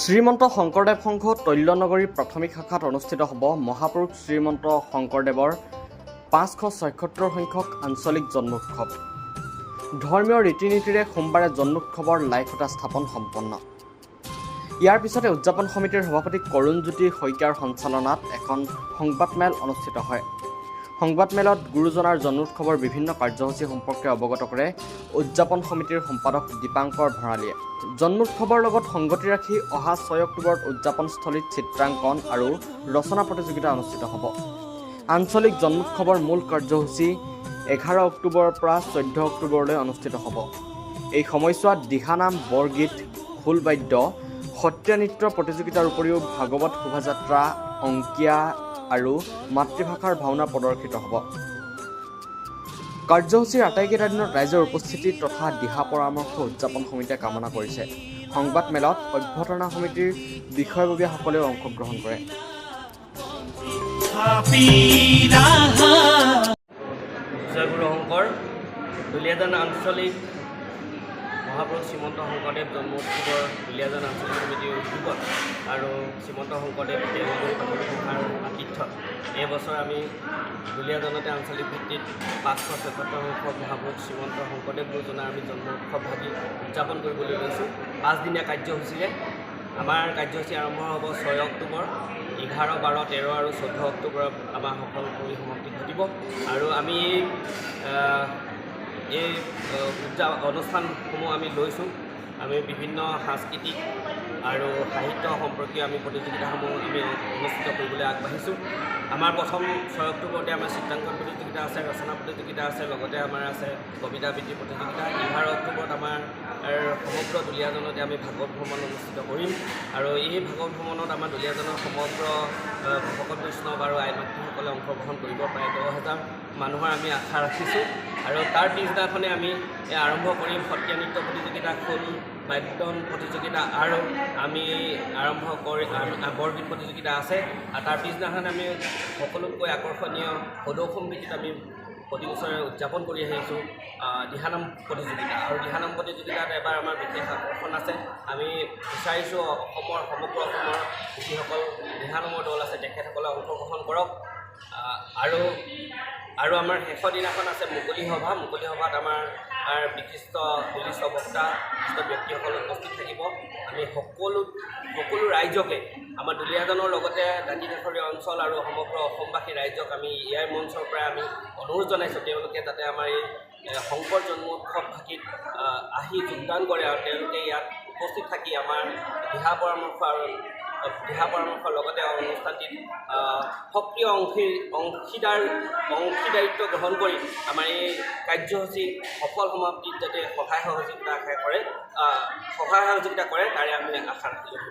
শ্ৰীমন্ত শংকৰদেৱ সংঘ তৈলনগৰী প্ৰাথমিক শাখাত অনুষ্ঠিত হ'ব মহাপুৰুষ শ্ৰীমন্ত শংকৰদেৱৰ 576 সংখ্যক আঞ্চলিক জন্মোৎসৱ। ধৰ্মীয় ৰীতি নীতিৰে সোমবাৰে জন্মোৎসৱৰ লাইখুটা স্থাপন সম্পন্ন। ইয়াৰ পিছতে উদযাপন সমিতিৰ সভাপতি কৰুণজ্যোতি শইকীয়াৰ সঞ্চালনাত এখন সংবাদমেল অনুষ্ঠিত হয়। সংবাদমেলত গুৰুজনাৰ জন্মোৎসৱৰ বিভিন্ন কাৰ্যসূচী সম্পৰ্কে অৱগত কৰে উদযাপন সমিতিৰ সম্পাদক দীপাংকৰ ভৰালীয়ে। জন্মোৎসৱৰ লগত সংগতি ৰাখি অহা 6 অক্টোবৰত উদযাপনস্থলীত চিত্ৰাংকন আৰু ৰচনা প্ৰতিযোগিতা অনুষ্ঠিত হ'ব। আঞ্চলিক জন্মোৎসৱৰ মূল কাৰ্যসূচী 11 অক্টোবৰৰ পৰা 14 অক্টোবৰলৈ অনুষ্ঠিত হ'ব। এই সময়ছোৱাত দিহানাম, বৰগীত, খোলবাদ্য, সত্ৰীয়া নৃত্য প্ৰতিযোগিতাৰ উপৰিও ভাগৱত শোভাযাত্ৰা, অংকীয়া আৰু মাতৃভাষাৰ ভাওনা প্ৰদৰ্শিত হ'ব। কাৰ্যসূচীৰ আটাইকেইটা দিনত ৰাইজৰ উপস্থিতি তথা দিহা পৰামৰ্শ উদযাপন সমিতিয়ে কামনা কৰিছে। সংবাদমেলত অভ্যৰ্থনা সমিতিৰ বিষয়ববীয়াসকলেও অংশগ্ৰহণ কৰে। জয়গুৰু শংকৰ দুলীয়াজান আঞ্চলিক মহাপুৰুষ শ্ৰীমন্ত শংকৰদেৱ জন্ম উৎসৱৰ দুলীয়াজান আঞ্চলিক সমিতিৰ উদ্যোগত আৰু শ্ৰীমন্ত শংকৰদেৱ তৈলনগৰী প্ৰাথমিক শাখাৰ আতিথ্যত এই বছৰ আমি দুলীয়াজানতে আঞ্চলিক ভিত্তিত 576 সংখ্যক মহাপুৰুষ শ্ৰীমন্ত শংকৰদেৱ গুৰুজনাৰ আমি জন্ম উৎসৱ ভাবি উদযাপন কৰিবলৈ লৈছোঁ। 5 দিনীয়া কাৰ্যসূচীৰে আমাৰ কাৰ্যসূচী আৰম্ভ হ'ব 6 অক্টোবৰ, 11, 12, 13 আৰু 14 অক্টোবৰত আমাৰ সফল পৰিসমাপ্তি ঘটিব। আৰু আমি এই অনুষ্ঠানসমূহ আমি লৈছোঁ। আমি বিভিন্ন সাংস্কৃতিক আৰু সাহিত্য সম্পৰ্কীয় আমি প্ৰতিযোগিতাসমূহ আমি অনুষ্ঠিত কৰিবলৈ আগবাঢ়িছোঁ। আমাৰ প্ৰথম 6 অক্টোবৰতে আমাৰ চিত্ৰাংকন প্ৰতিযোগিতা আছে, ৰচনা প্ৰতিযোগিতা আছে, লগতে আমাৰ আছে কবিতা আবৃত্তি প্ৰতিযোগিতা। 11 অক্টোবৰত আমাৰ সমগ্ৰ দুলীয়াজানতে আমি ভাগৱত ভ্ৰমণ অনুষ্ঠিত কৰিম। আৰু এই ভাগৱত ভ্ৰমণত আমাৰ দুলীয়াজানৰ সমগ্ৰ ভকত বৈষ্ণৱ আৰু আই মাতৃসকলে অংশগ্ৰহণ কৰিব। প্ৰায় 10,000 মানুহৰ আমি আশা ৰাখিছোঁ। আৰু তাৰ পিছদিনাখনে আমি আৰম্ভ কৰিম সত্ৰীয়া নৃত্য প্ৰতিযোগিতা, খোল বাদ্যন প্ৰতিযোগিতা আৰু আমি আৰম্ভ কৰি বৰগীত প্ৰতিযোগিতা আছে। আৰু তাৰ পিছদিনাখন আমি সকলোতকৈ আকৰ্ষণীয় সদৌসম ভিত্তিত আমি প্ৰতি বছৰে উদযাপন কৰি আহিছোঁ দিহানাম প্ৰতিযোগিতা। আৰু দিহানাম প্ৰতিযোগিতাত এবাৰ আমাৰ বিশেষ আকৰ্ষণ আছে। আমি বিচাৰিছোঁ সমগ্ৰ অসমৰ যিসকল দিহানামৰ দল আছে তেখেতসকলে অংশগ্ৰহণ কৰক। আৰু আমাৰ শেষৰ দিনাখন আছে মুকলি সভা। মুকলি সভাত আমাৰ বিশিষ্ট বক্তা, বিশিষ্ট ব্যক্তিসকল উপস্থিত থাকিব। আমি সকলো ৰাইজকে, আমাৰ দুলীয়াজানৰ লগতে দাঁতিকাষৰীয়া অঞ্চল আৰু সমগ্ৰ অসমবাসী ৰাইজক আমি ইয়াৰ মঞ্চৰ পৰাই আমি অনুৰোধ জনাইছোঁ তেওঁলোকে যাতে আমাৰ এই শংকৰ জন্মোৎসৱ ভাগিত আহি যোগদান কৰে আৰু তেওঁলোকে ইয়াত উপস্থিত থাকি আমাৰ দিহা পৰামৰ্শৰ লগতে অনুষ্ঠানটিত সক্ৰিয় অংশীদাৰিত্ব গ্ৰহণ কৰি আমাৰ এই কাৰ্যসূচী সফল সমাপ্তিত যাতে সহায় সহযোগিতা কৰে তাৰে আমি আশা ৰাখিলোঁ।